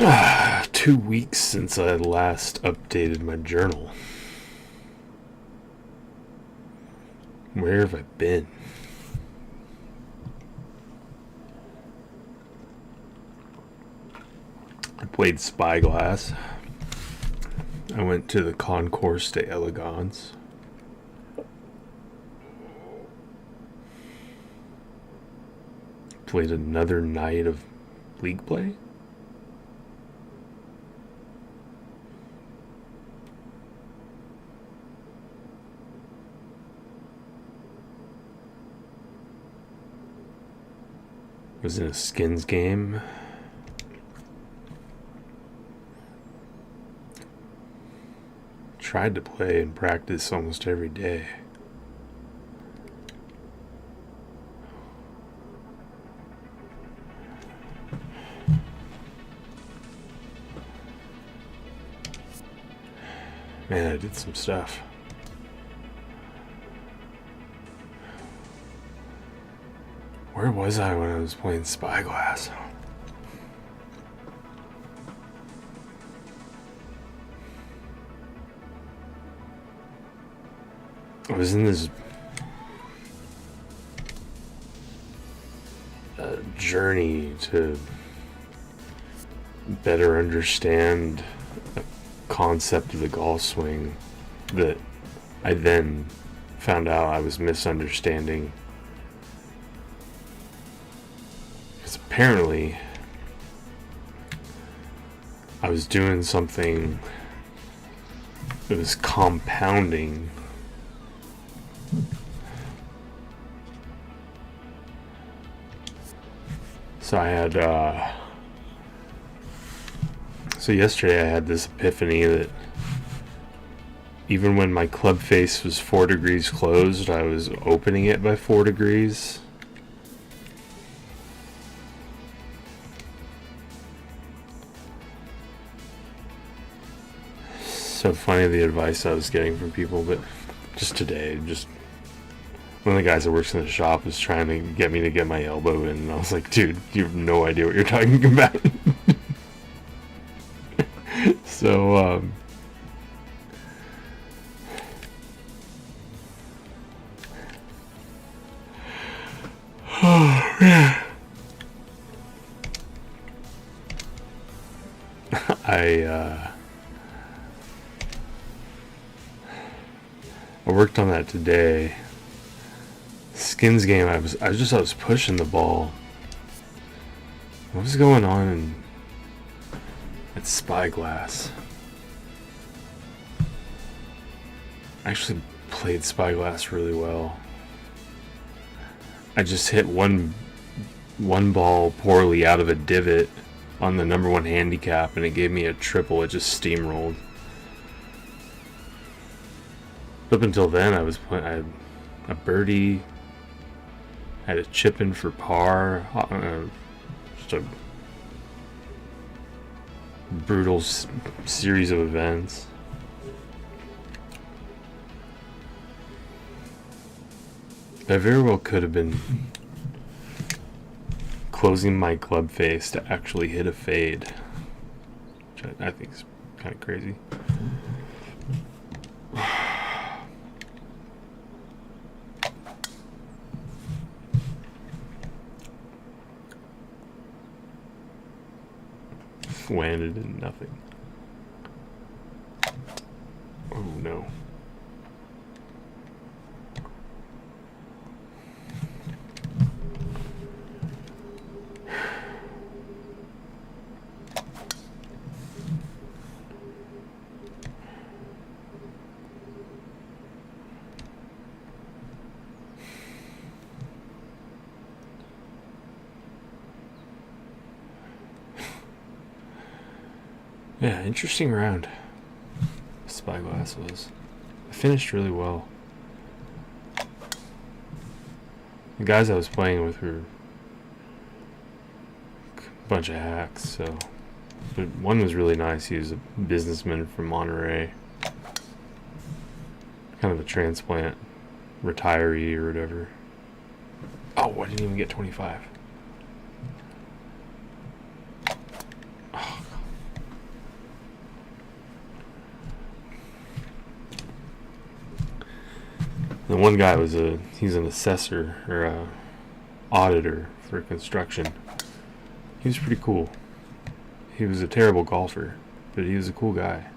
2 weeks since I last updated my journal. Where have I been? I played Spyglass. I went to the Concours d'Elegance. Played another night of League play. Was in a skins game. Tried to play and practice almost every day. Man, I did some stuff. Where was I when I was playing Spyglass? I was in this journey to better understand a concept of the golf swing that I then found out I was misunderstanding. Because apparently I was doing something that was compounding So I had, so yesterday I had this epiphany that even when my club face was 4 degrees closed, I was opening it by 4 degrees. So funny the advice I was getting from people, but just today, one of the guys that works in the shop was trying to get me to get my elbow in, and I was like, dude, you have no idea what you're talking about. So, oh, man. I worked on that today. Skins game, I was pushing the ball. What was going on at Spyglass? I actually played Spyglass really well. I just hit one ball poorly out of a divot on the number 1 handicap, and it gave me a triple. It just steamrolled. Up until then, I had a birdie. I had a chip in for par. Just a brutal series of events. I very well could have been closing my club face to actually hit a fade, which I think is kind of crazy. Landed in nothing. Oh no. Yeah, interesting round. Spyglass was. I finished really well. The guys I was playing with were a bunch of hacks, so. But one was really nice. He was a businessman from Monterey. Kind of a transplant retiree or whatever. Oh, I didn't even get 25. Oh, The one guy he's an assessor or a auditor for construction. He was pretty cool. He was a terrible golfer, but he was a cool guy.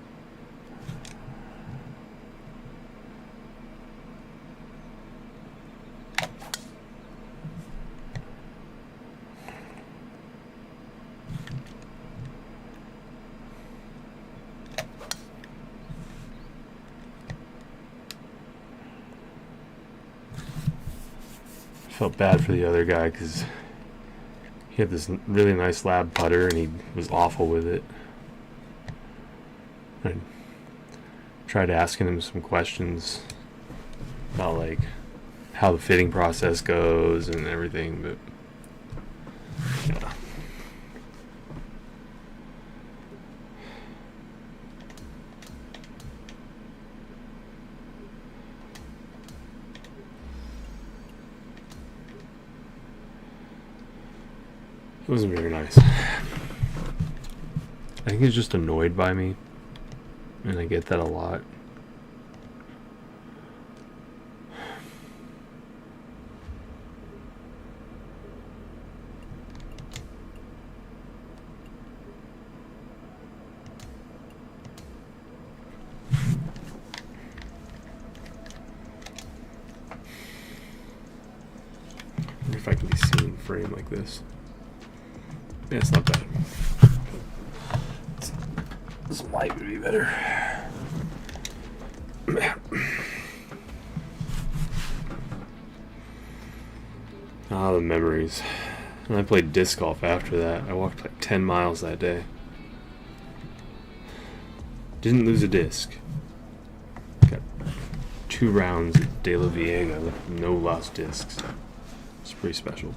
Felt bad for the other guy because he had this really nice lab putter and he was awful with it. I tried asking him some questions about like how the fitting process goes and everything, but yeah. It wasn't very nice. I think he's just annoyed by me, and I get that a lot. I wonder if I can be seen in frame like this. Yeah, it's not bad. This light would be better. Ah, the memories. And I played disc golf after that. I walked like 10 miles that day. Didn't lose a disc. Got 2 rounds at De La Viega with no lost discs. It's pretty special.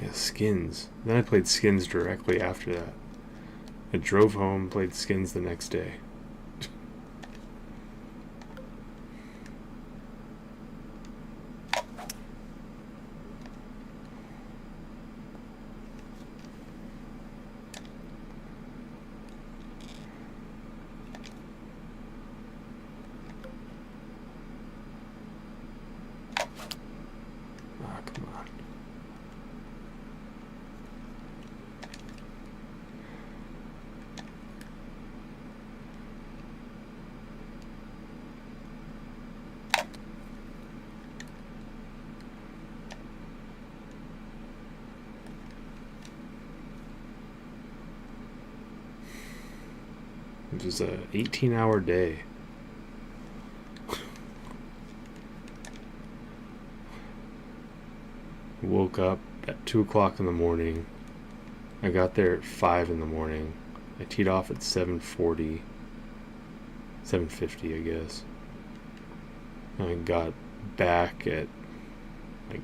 Yeah, Skins. Then I played Skins directly after that. I drove home, played Skins the next day. Ah, come on. It was a 18-hour day. Woke up at 2 o'clock in the morning. I got there at 5 in the morning. I teed off at 7:40, 7:50, I guess. And I got back at like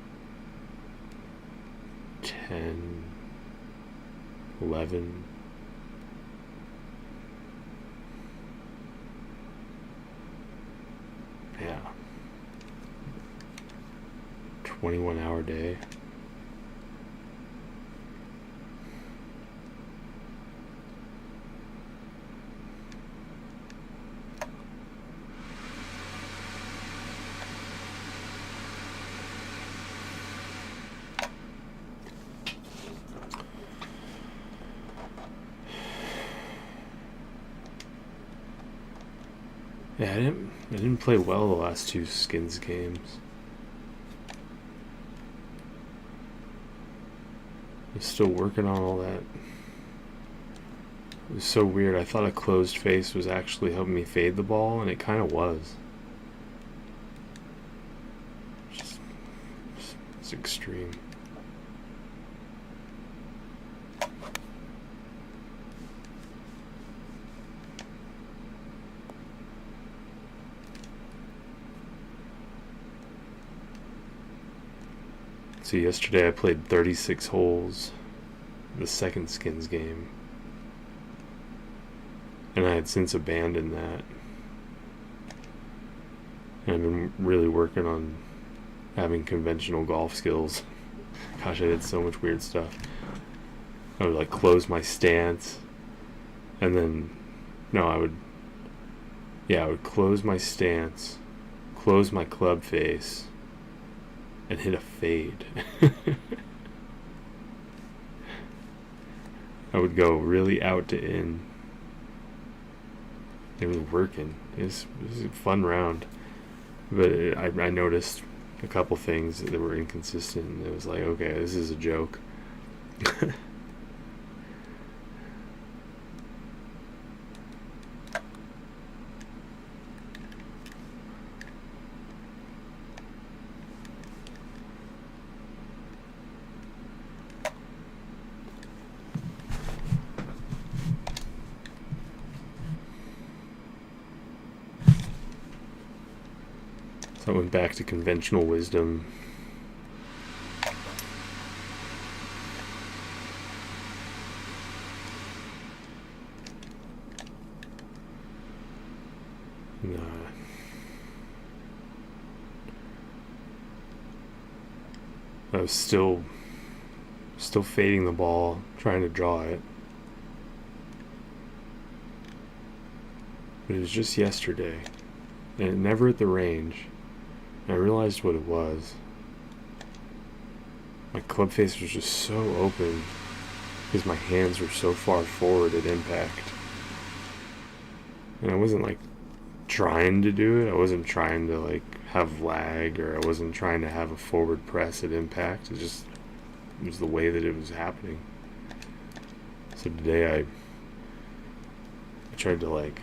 10, 11. Yeah. 21-hour day. Yeah, I didn't play well the last 2 Skins games. I'm still working on all that. It was so weird. I thought a closed face was actually helping me fade the ball, and it kind of was. It's extreme. So yesterday I played 36 holes, the second Skins game. and I had since abandoned that. And I've been really working on having conventional golf skills. Gosh, I did so much weird stuff. I would like close my stance, and then I would close my stance, close my club face, and hit a fade. I would go really out to in. It was working. It was a fun round, but I noticed a couple things that were inconsistent, and it was like, okay, this is a joke. So I went back to conventional wisdom. I was still fading the ball, trying to draw it. But it was just yesterday, and never at the range. And I realized what it was. My club face was just so open because my hands were so far forward at impact. And I wasn't like trying to do it. I wasn't trying to like have lag, or I wasn't trying to have a forward press at impact. It was the way that it was happening. So today I tried to like,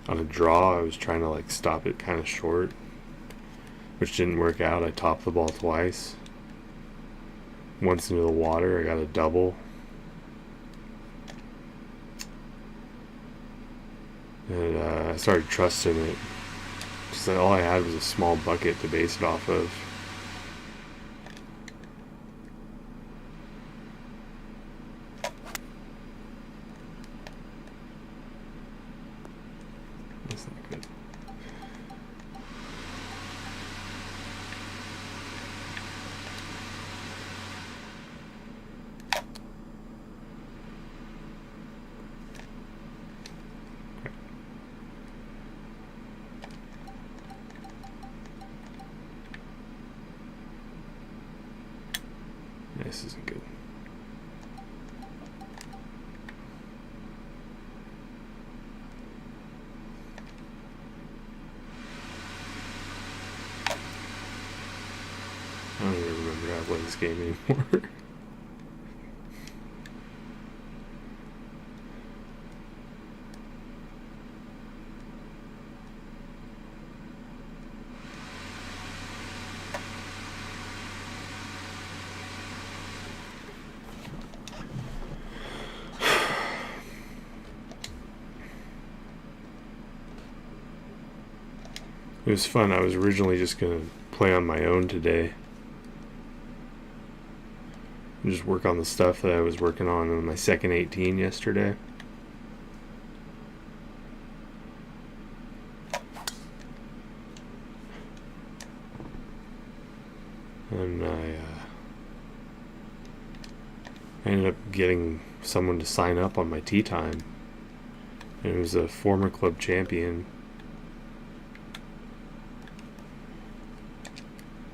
on a draw, I was trying to like stop it kind of short, which didn't work out. I topped the ball twice. Once into the water, I got a double. And I started trusting it. Just that all I had was a small bucket to base it off of. That's not good. This isn't good. I don't even remember how to play this game anymore. It was fun. I was originally just going to play on my own today. And just work on the stuff that I was working on my second 18 yesterday. And I ended up getting someone to sign up on my tee time. And it was a former club champion.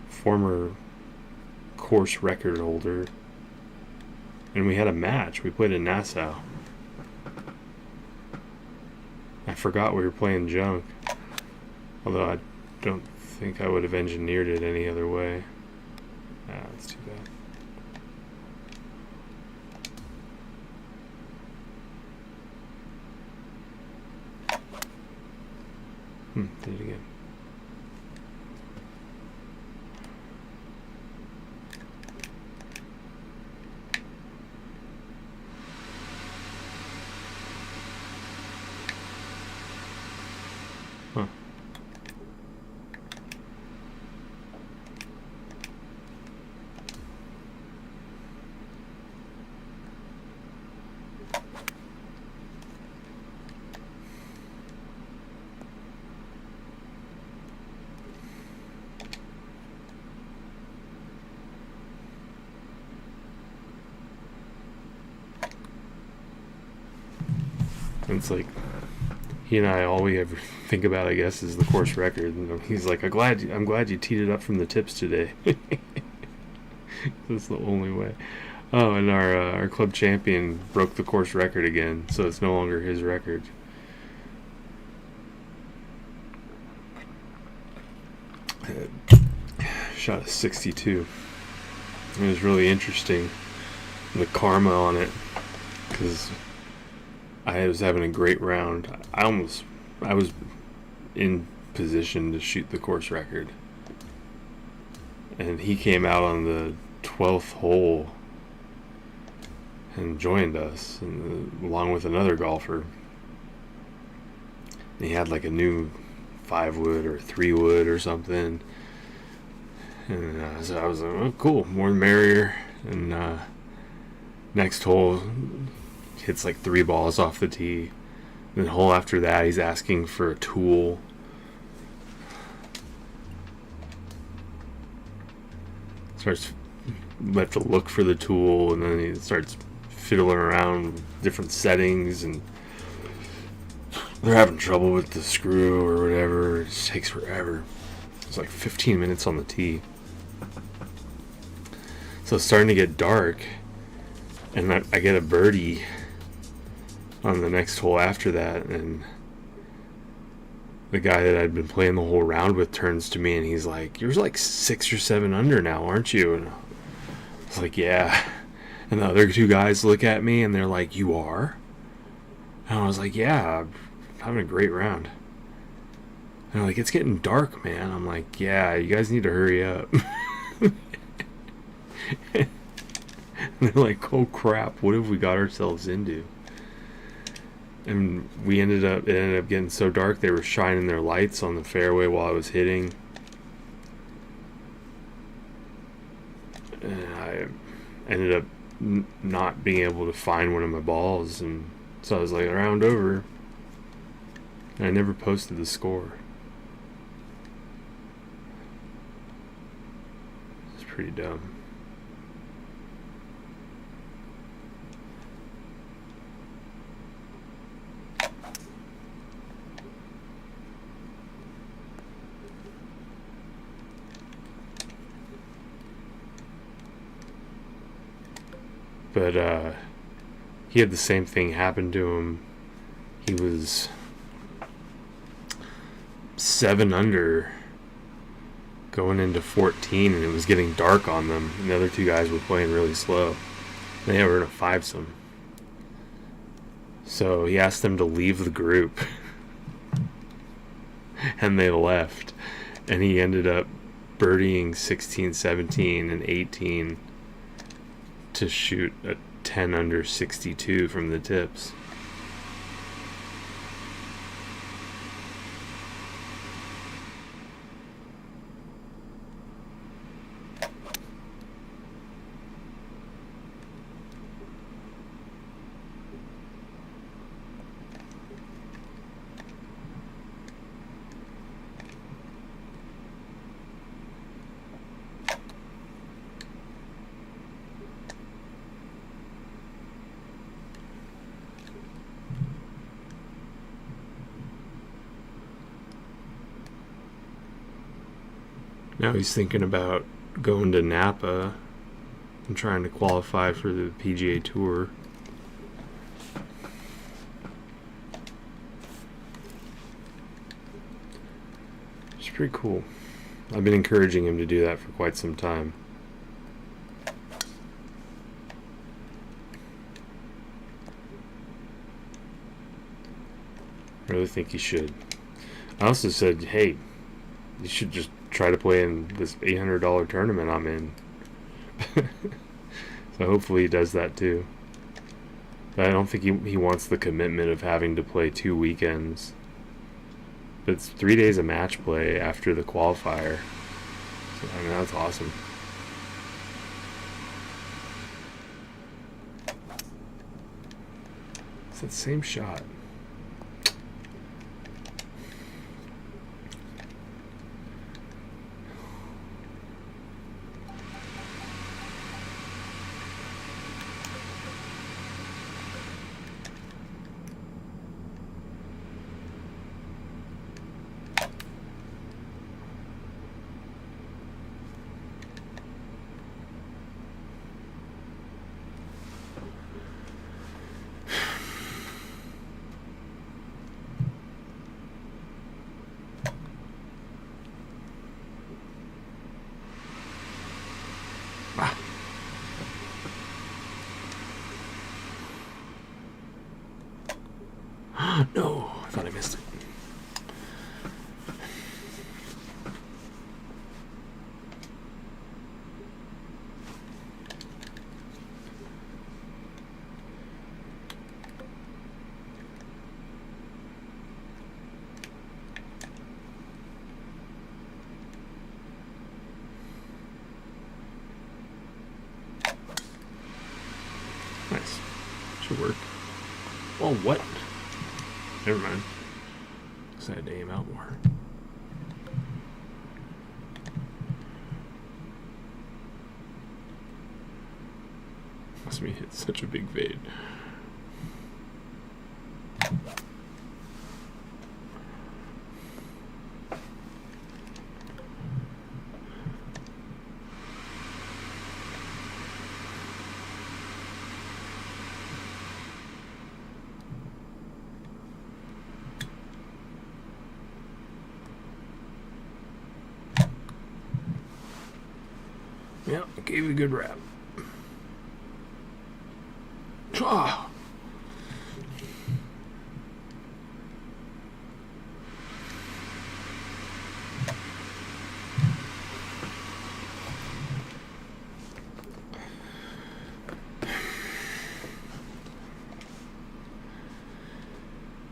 Former course record holder, and we had a match. We played in Nassau. I forgot we were playing junk, although I don't think I would have engineered it any other way. That's too bad. Did it again. Huh. And it's like, he and I, all we ever think about, I guess, is the course record. And he's like, I'm glad you teed it up from the tips today. That's the only way. Oh, and our club champion broke the course record again, so it's no longer his record. Shot a 62. It was really interesting, the karma on it, because I was having a great round. I was in position to shoot the course record, and he came out on the 12th hole and joined us, and, along with another golfer. And he had like a new 5-wood or 3-wood or something. And so I was like, oh, cool, more the merrier. And next hole, hits like 3 balls off the tee. And the hole after that, he's asking for a tool. Starts, we have to look for the tool, and then he starts fiddling around with different settings, and they're having trouble with the screw or whatever. It just takes forever. It's like 15 minutes on the tee. So it's starting to get dark, and I get a birdie on the next hole after that, and the guy that I'd been playing the whole round with turns to me and he's like, "You're like 6 or 7 under now, aren't you?" And I was like, "Yeah." And the other 2 guys look at me and they're like, "You are?" And I was like, "Yeah, I'm having a great round." And they're like, "It's getting dark, man." I'm like, "Yeah, you guys need to hurry up." And they're like, "Oh crap, what have we got ourselves into?" And it ended up getting so dark they were shining their lights on the fairway while I was hitting. And I ended up not being able to find one of my balls, and so I was like, round over. And I never posted the score. It's pretty dumb. But he had the same thing happen to him. He was 7 under going into 14, and it was getting dark on them, and the other 2 guys were playing really slow. They were in a 5-some. So he asked them to leave the group, and they left, and he ended up birdieing 16, 17, and 18 to shoot a 10 under 62 from the tips. Now he's thinking about going to Napa and trying to qualify for the PGA Tour. It's pretty cool. I've been encouraging him to do that for quite some time. I really think he should. I also said, hey, you should just try to play in this $800 tournament I'm in. So hopefully he does that too. But I don't think he wants the commitment of having to play 2 weekends. But it's 3 days of match play after the qualifier. So, I mean, that's awesome. It's that same shot. Oh, what? Never mind. Because I had to aim out more. Must be hit such a big fade. Yeah, gave it a good wrap. Ah.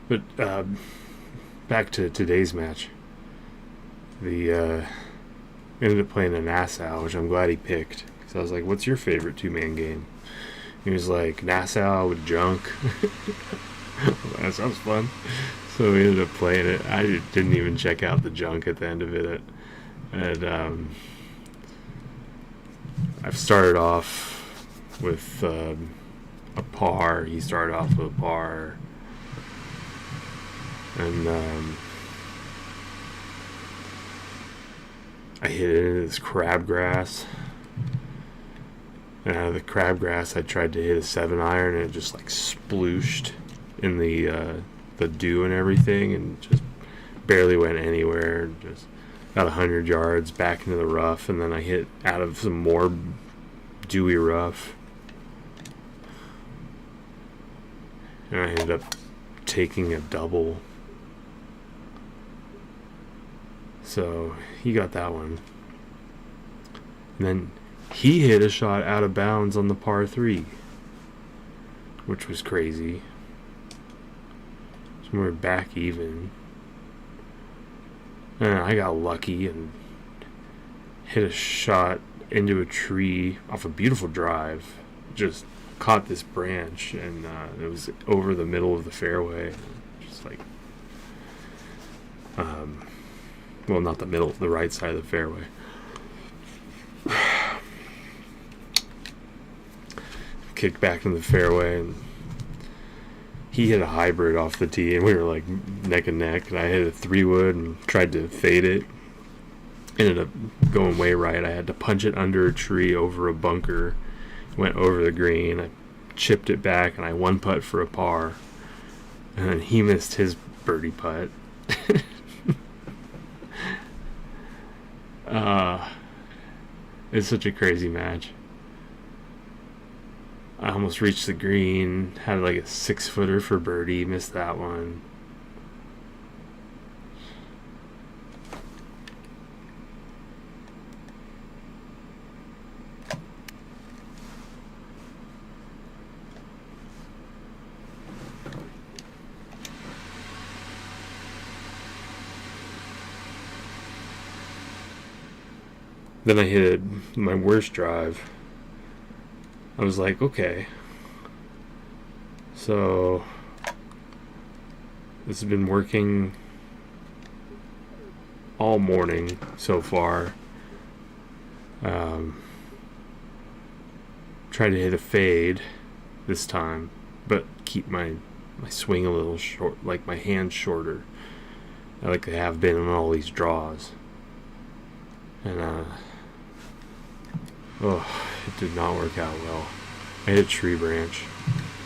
But back to today's match. Ended up playing a Nassau, which I'm glad he picked. So I was like, "What's your favorite 2-man game?" He was like, "Nassau with junk." That sounds fun. So we ended up playing it. I didn't even check out the junk at the end of it. And I've started off with a par. He started off with a par. And I hit it into this crabgrass. And out of the crabgrass, I tried to hit a 7-iron, and it just like splooshed in the dew and everything, and just barely went anywhere. Just about 100 yards back into the rough, and then I hit out of some more dewy rough, and I ended up taking a double. So he got that one. And then he hit a shot out of bounds on the par 3, which was crazy. So we were back even. And I got lucky and hit a shot into a tree off a beautiful drive. Just caught this branch, and it was over the middle of the fairway. Just like, well, not the middle, the right side of the fairway. Kicked back in the fairway, and he hit a hybrid off the tee, and we were like neck and neck, and I hit a 3-wood and tried to fade it. Ended up going way right. I had to punch it under a tree over a bunker, went over the green. I chipped it back, and I 1-putt for a par, and then he missed his birdie putt. It's such a crazy match. I almost reached the green, had like a 6-footer for birdie, missed that one. Then I hit my worst drive. I was like, okay, so this has been working all morning so far. Try to hit a fade this time, but keep my swing a little short, like my hands shorter, like they have been on all these draws. And it did not work out well. I hit a tree branch,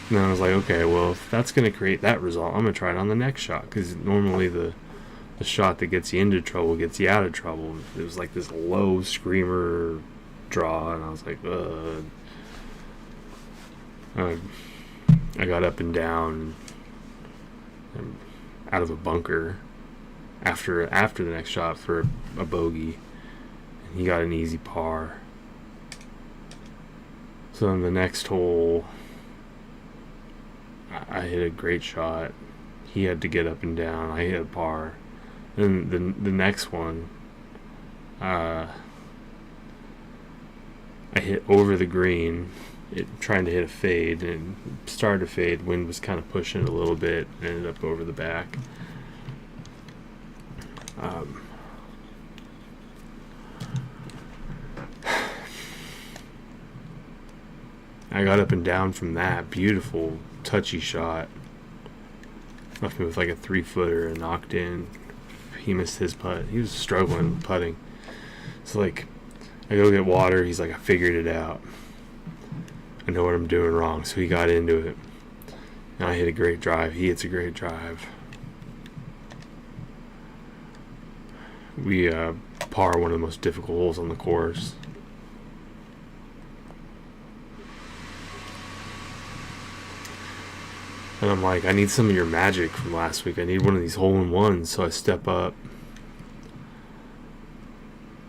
and then I was like, okay, well, if that's going to create that result, I'm going to try it on the next shot, because normally the shot that gets you into trouble gets you out of trouble. It was like this low screamer draw, and I was like, I got up and down and out of a bunker after the next shot for a bogey, and he got an easy par. So on the next hole, I hit a great shot. He had to get up and down. I hit a par. Then the next one, I hit over the green, trying to hit a fade, and started to fade. Wind was kind of pushing it a little bit, and ended up over the back. I got up and down from that. Beautiful, touchy shot. Left me with like a 3-footer and knocked in. He missed his putt. He was struggling with putting. So like, I go get water. He's like, I figured it out. I know what I'm doing wrong. So he got into it. And I hit a great drive. He hits a great drive. We par one of the most difficult holes on the course. And I'm like, I need some of your magic from last week. I need one of these hole-in-ones. So I step up,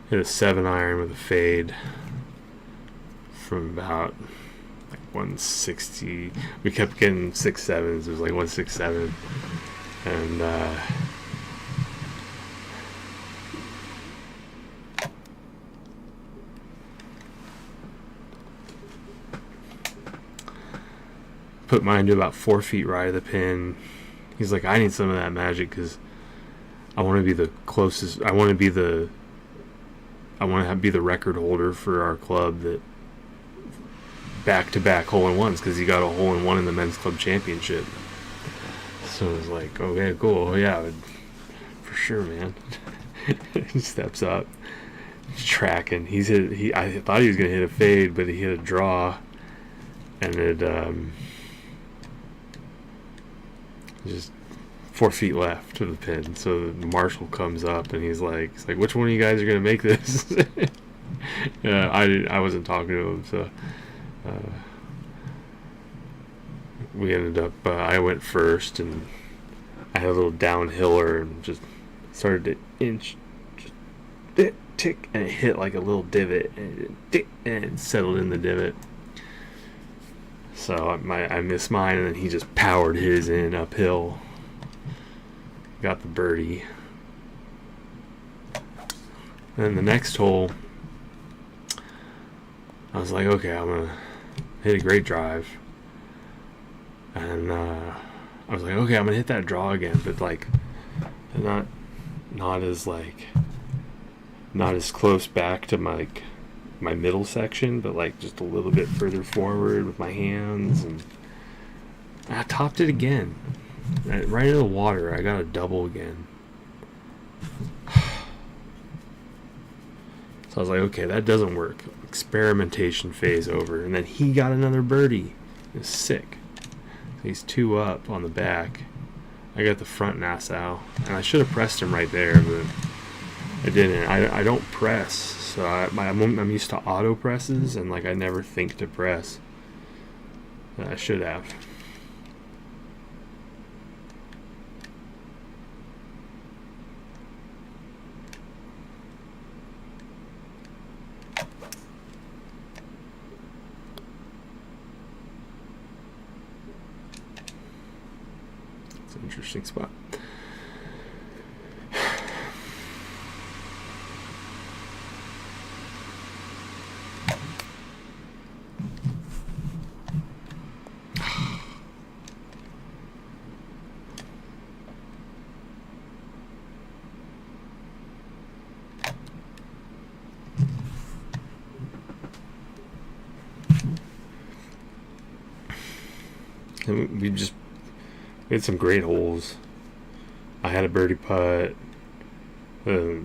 hit a 7-iron with a fade from about like 160. We kept getting 6-7s. It was like 167. And put mine to about 4 feet right of the pin. He's like, I need some of that magic because I want to be the closest. I want to be the record holder for our club that back-to-back hole-in-ones, because he got a hole-in-one in the men's club championship. So I was like, okay, cool. Oh, yeah, for sure, man. He steps up, he's tracking. I thought he was gonna hit a fade, but he hit a draw, and it just 4 feet left to the pin. So the marshal comes up and he's like, which one of you guys are gonna make this? I wasn't talking to him, so we ended up. I went first, and I had a little downhiller and just started to inch, just tick, and it hit like a little divot, and it settled in the divot. So I missed mine, and then he just powered his in uphill. Got the birdie. And then the next hole, I was like, okay, I'm going to hit a great drive. And I was like, okay, I'm going to hit that draw again, but like not as close back to my middle section, but like just a little bit further forward with my hands, and I topped it again, right into the water. I got a double again. So I was like, okay, that doesn't work. Experimentation phase over. And then he got another birdie. It was sick. So he's 2 up on the back. I got the front Nassau, and I should have pressed him right there, but I didn't. I don't press, so I'm used to auto presses, and like I never think to press. I should have. It's an interesting spot. And we had some great holes. I had a birdie putt. I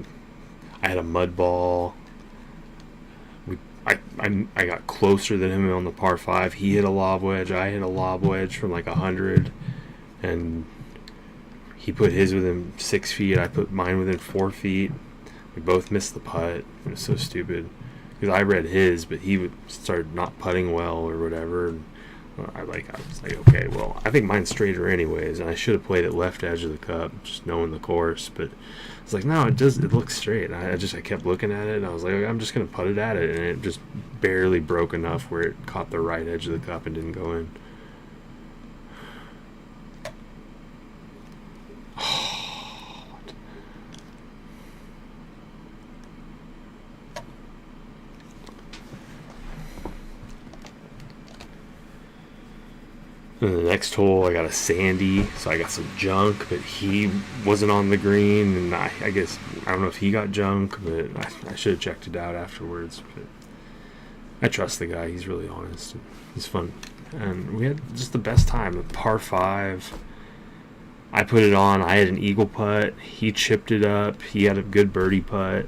had a mud ball. I got closer than him on the par 5. He hit a lob wedge. I hit a lob wedge from like 100, and he put his within 6 feet. I put mine within 4 feet. We both missed the putt. It was so stupid because I read his, but he started not putting well or whatever. And I was like, okay, well, I think mine's straighter anyways, and I should have played it left edge of the cup, just knowing the course. But it's like, no, it looks straight. And I kept looking at it, and I was like, I'm just gonna put it at it, and it just barely broke enough where it caught the right edge of the cup and didn't go in. And the next hole, I got a sandy, so I got some junk, but he wasn't on the green, and I guess, I don't know if he got junk, but I should have checked it out afterwards. But I trust the guy, he's really honest. He's fun. And we had just the best time. A par 5. I put it on, I had an eagle putt, he chipped it up, he had a good birdie putt.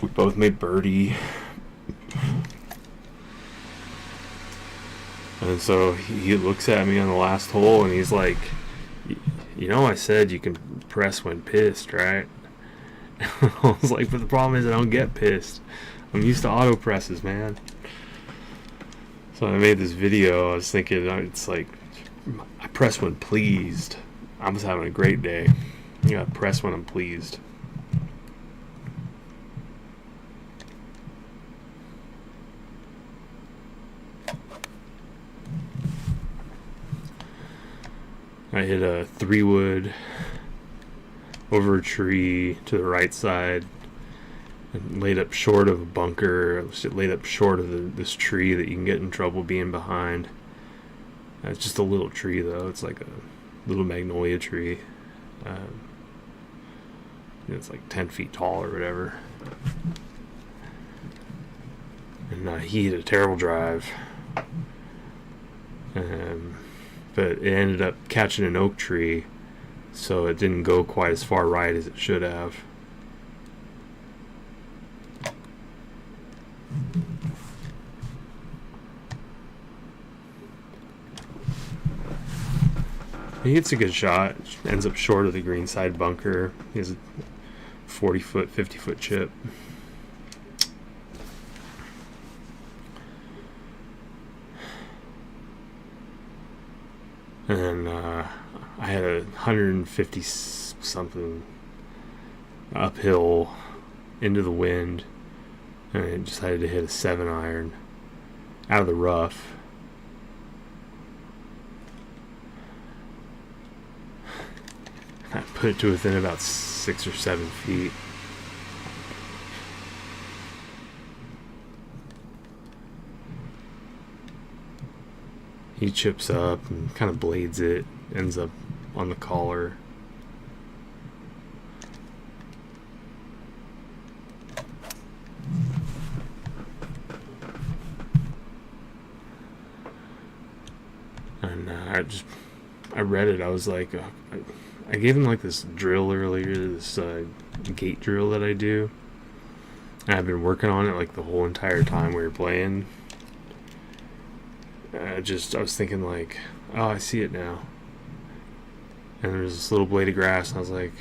We both made birdie. And so he looks at me on the last hole and he's like, you know, I said you can press when pissed, right? I was like, but the problem is I don't get pissed. I'm used to auto presses, man. So I made this video. I was thinking, it's like, I press when pleased. I was having a great day. You gotta press when I'm pleased. I hit a 3-wood over a tree to the right side and laid up short of a bunker. Laid up short of this tree that you can get in trouble being behind. It's just a little tree though. It's like a little magnolia tree. It's like 10 feet tall or whatever. And he hit a terrible drive. But it ended up catching an oak tree, so it didn't go quite as far right as it should have. He hits a good shot, ends up short of the greenside bunker. He has a 40-foot, 50-foot chip. And I had a 150 something uphill into the wind, and I decided to hit a 7-iron out of the rough. I put it to within about 6 or 7 feet. He chips up and kind of blades it, ends up on the collar. And I read it. I was like, I gave him like this drill earlier, this gate drill that I do. And I've been working on it like the whole entire time we were playing. I was thinking like, oh, I see it now. And there's this little blade of grass, and I was like,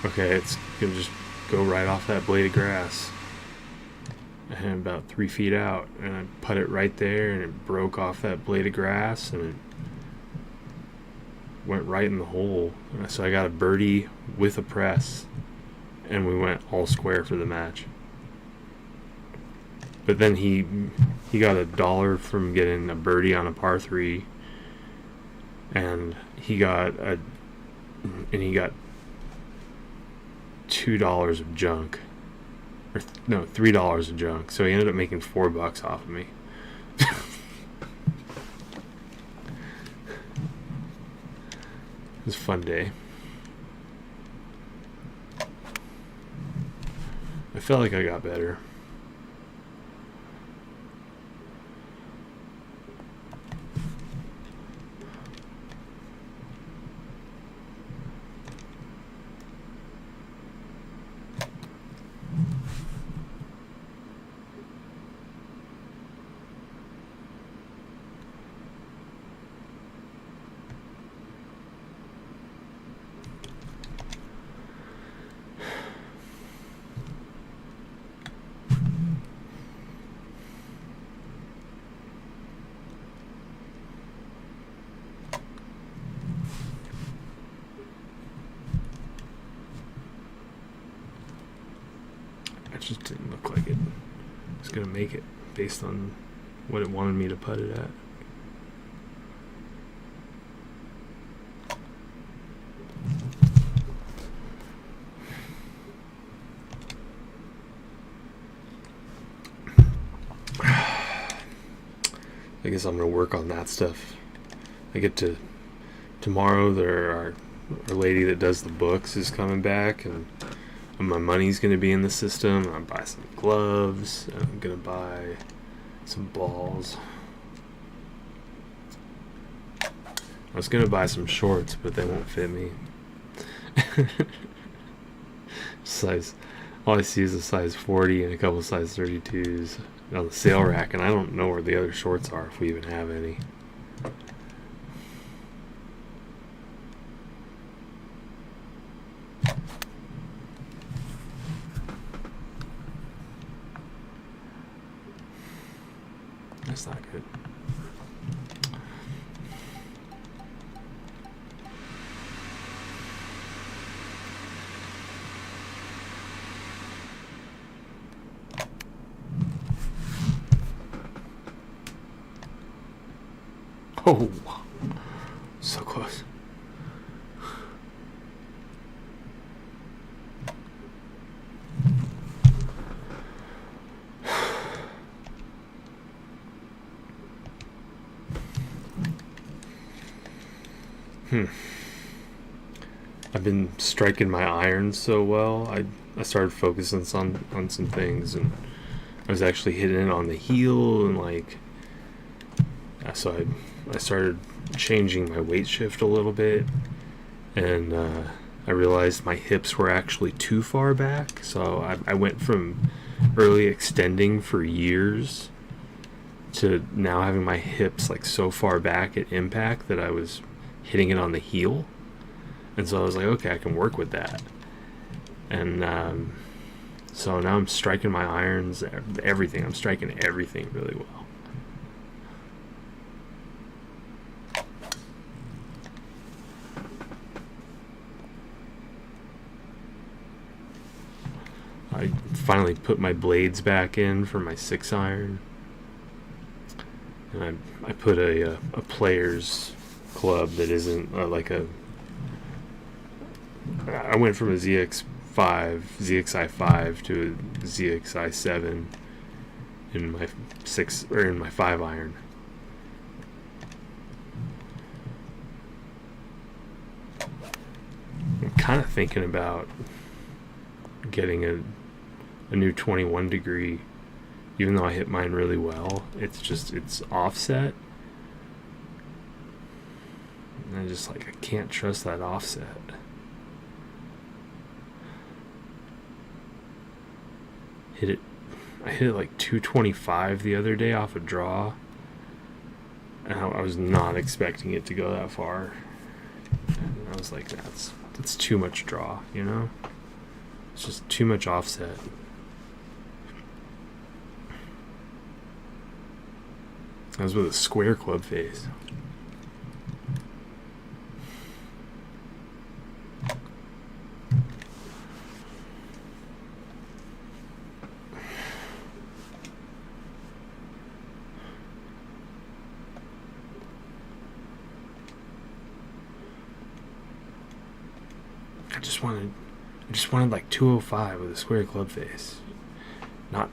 okay, it's gonna just go right off that blade of grass. And about 3 feet out, and I put it right there, and it broke off that blade of grass, and it went right in the hole. So I got a birdie with a press, and we went all square for the match. But then he got $1 from getting a birdie on a par 3, and he got $2 of junk, or no, $3 of junk. So he ended up making $4 off of me. It was a fun day. I felt like I got better. Just didn't look like it was gonna make it based on what it wanted me to put it at. I guess I'm gonna work on that stuff. I get to tomorrow. Our lady that does the books is coming back, and my money's gonna be in the system. I'm gonna buy some gloves. And I'm gonna buy some balls. I was gonna buy some shorts, but they won't fit me. Size. All I see is a size 40 and a couple size 32s on the sale rack, and I don't know where the other shorts are, if we even have any. That's not good. Oh, so close. I've been striking my irons so well. I started focusing on some things, and I was actually hitting it on the heel, and like, so I started changing my weight shift a little bit, and I realized my hips were actually too far back. So I went from early extending for years to now having my hips like so far back at impact that I was hitting it on the heel. And so I was like, okay, I can work with that. And so now I'm striking my irons, everything. I'm striking everything really well. I finally put my blades back in for my 6-iron. And I put a player's club that isn't like a... I went from a ZXi 5 to a ZXi 7 in my 5-iron. I'm kind of thinking about getting a new 21 degree, even though I hit mine really well. It's offset, and I can't trust that offset. I hit it like 225 the other day off a draw, and I was not expecting it to go that far. And I was like, that's too much draw, you know? It's just too much offset. I was with a square club face. I just wanted like 205 with a square club face. Not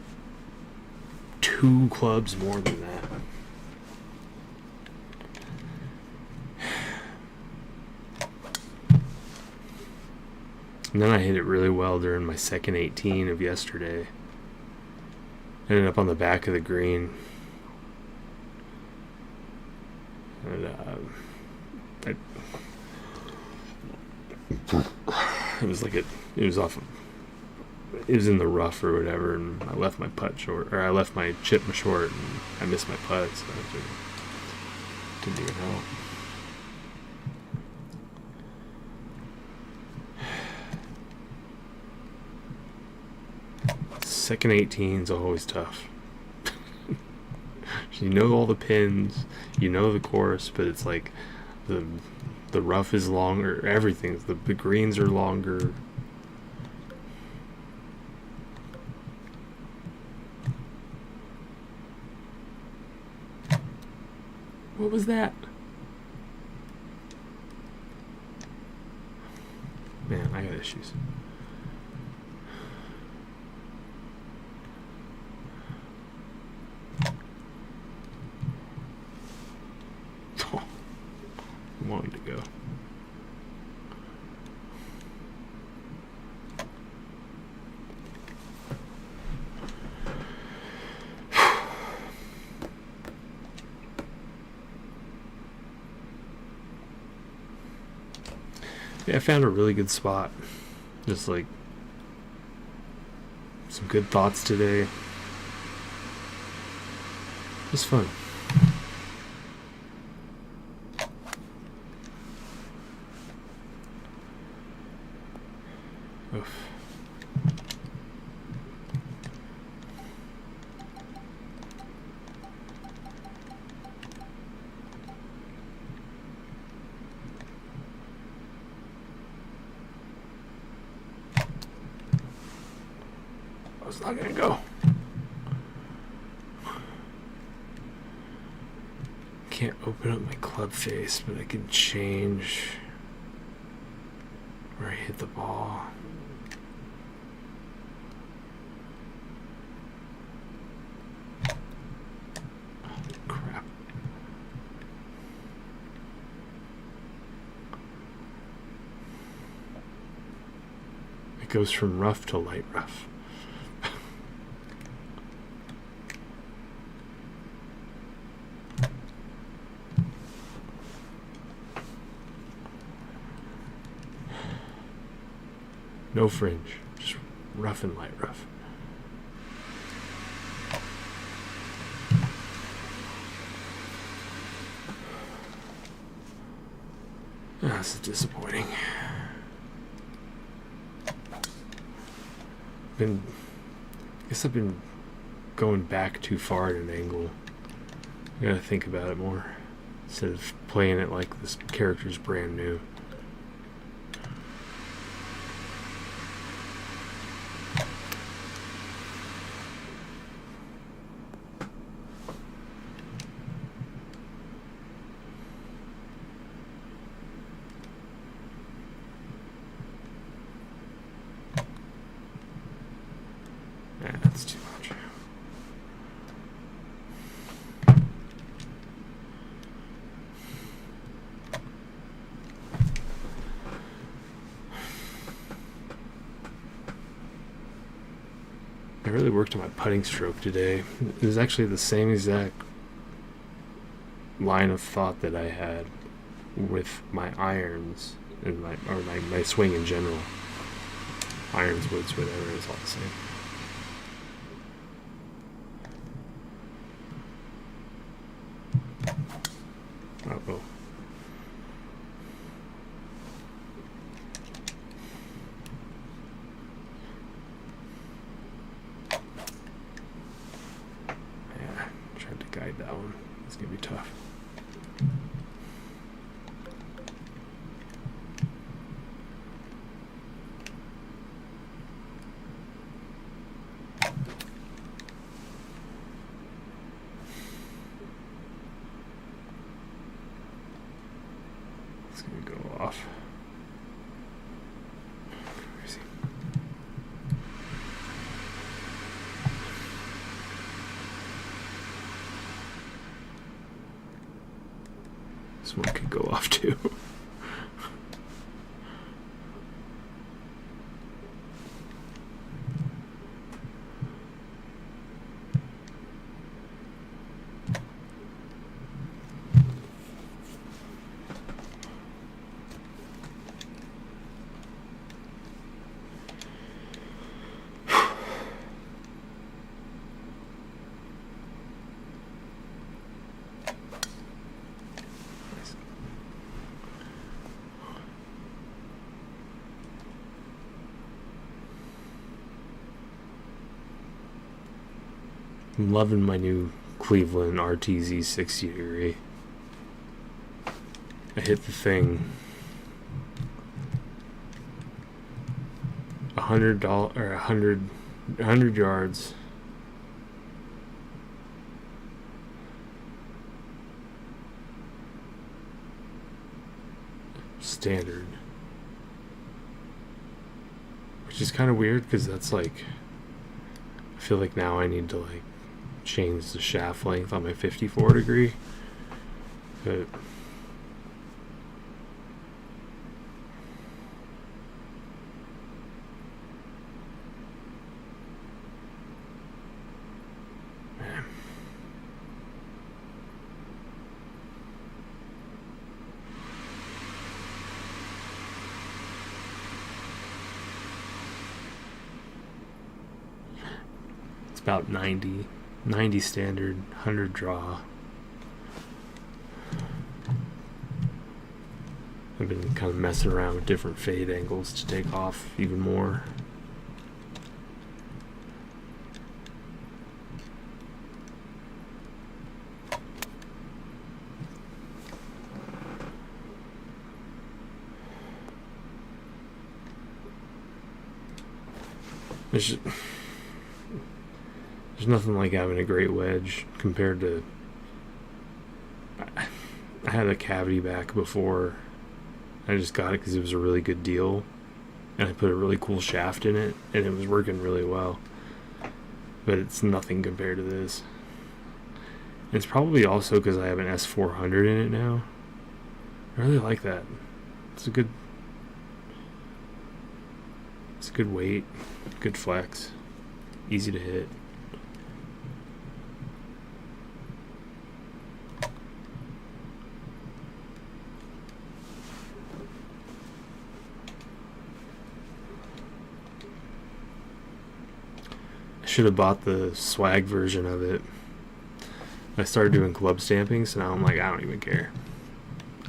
2 clubs more than that. And then I hit it really well during my second 18 of yesterday. Ended up on the back of the green. And it was in the rough or whatever, and I left my putt short, or I left my chip short, and I missed my putt, so it didn't even help. Second 18's always tough. You know all the pins, you know the course, but it's like the rough is longer, everything. The greens are longer. What was that? Man, I got issues. wanted to go. Yeah, I found a really good spot. Just like some good thoughts today. It's fun. Oof. I was not gonna go. Can't open up my club face, but I can change where I hit the ball. Oh, crap. It goes from rough to light rough. No fringe, just rough and light rough. This is disappointing. I guess I've been going back too far at an angle. I gotta think about it more instead of playing it like this character's brand new. That's too much. I really worked on my putting stroke today. It was actually the same exact line of thought that I had with my irons and my swing in general. Irons, woods, whatever, it's all the same. Uh-oh. Yeah, tried to guide that one. It's gonna be tough. It's gonna go off. Crazy. This one could go off too. I'm loving my new Cleveland RTZ 60 degree. I hit the thing $100 or 100 yards. Standard, which is kind of weird because that's like, I feel like now I need to like change the shaft length on my 54 degree, but about 90 standard, 100 draw. I've been kind of messing around with different fade angles to take off even more. There's nothing like having a great wedge compared to... I had a cavity back before. I just got it because it was a really good deal, and I put a really cool shaft in it, and it was working really well. But it's nothing compared to this. It's probably also because I have an S400 in it now. I really like that. It's a good weight, good flex, easy to hit. Should have bought the swag version of it. I started doing club stamping, so now I'm like, I don't even care.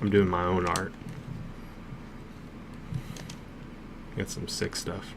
I'm doing my own art. Got some sick stuff.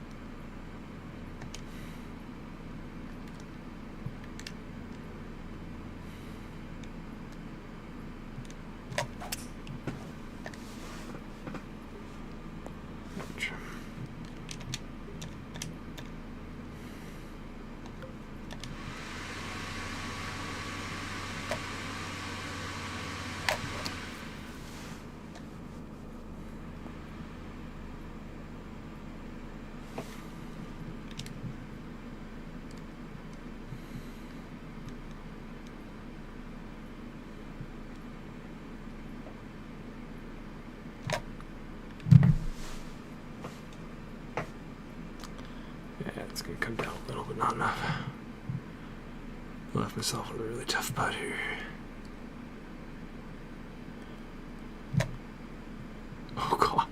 It's gonna come down a little, but not enough. I left myself in a really tough spot here. Oh god.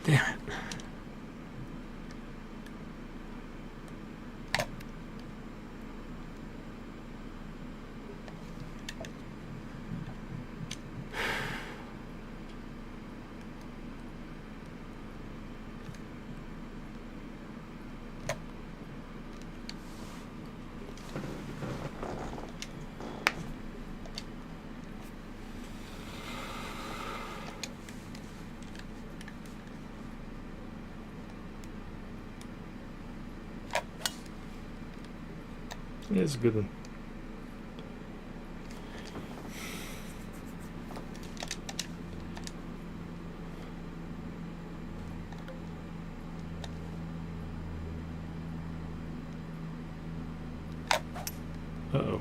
Damn it. Yeah, it's a good one. Uh-oh.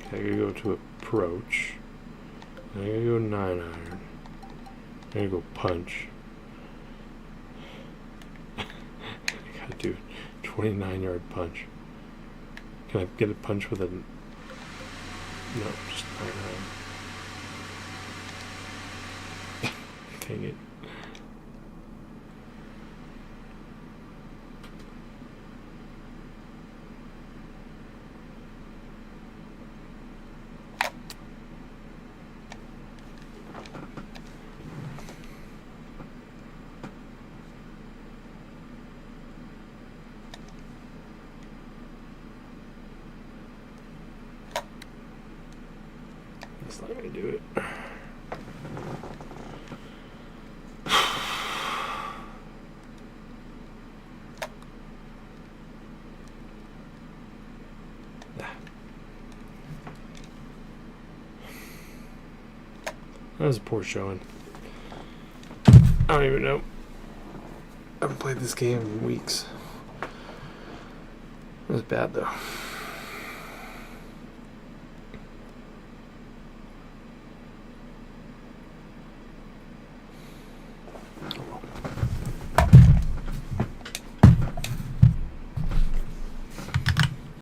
Okay, I gotta go to approach. I gotta go 9-iron. I gotta go punch. I gotta do 29-yard punch. Can I get a punch with a... No, just 9-iron. Dang it. That's not gonna do it. That was a poor showing. I don't even know. I haven't played this game in weeks. It was bad though.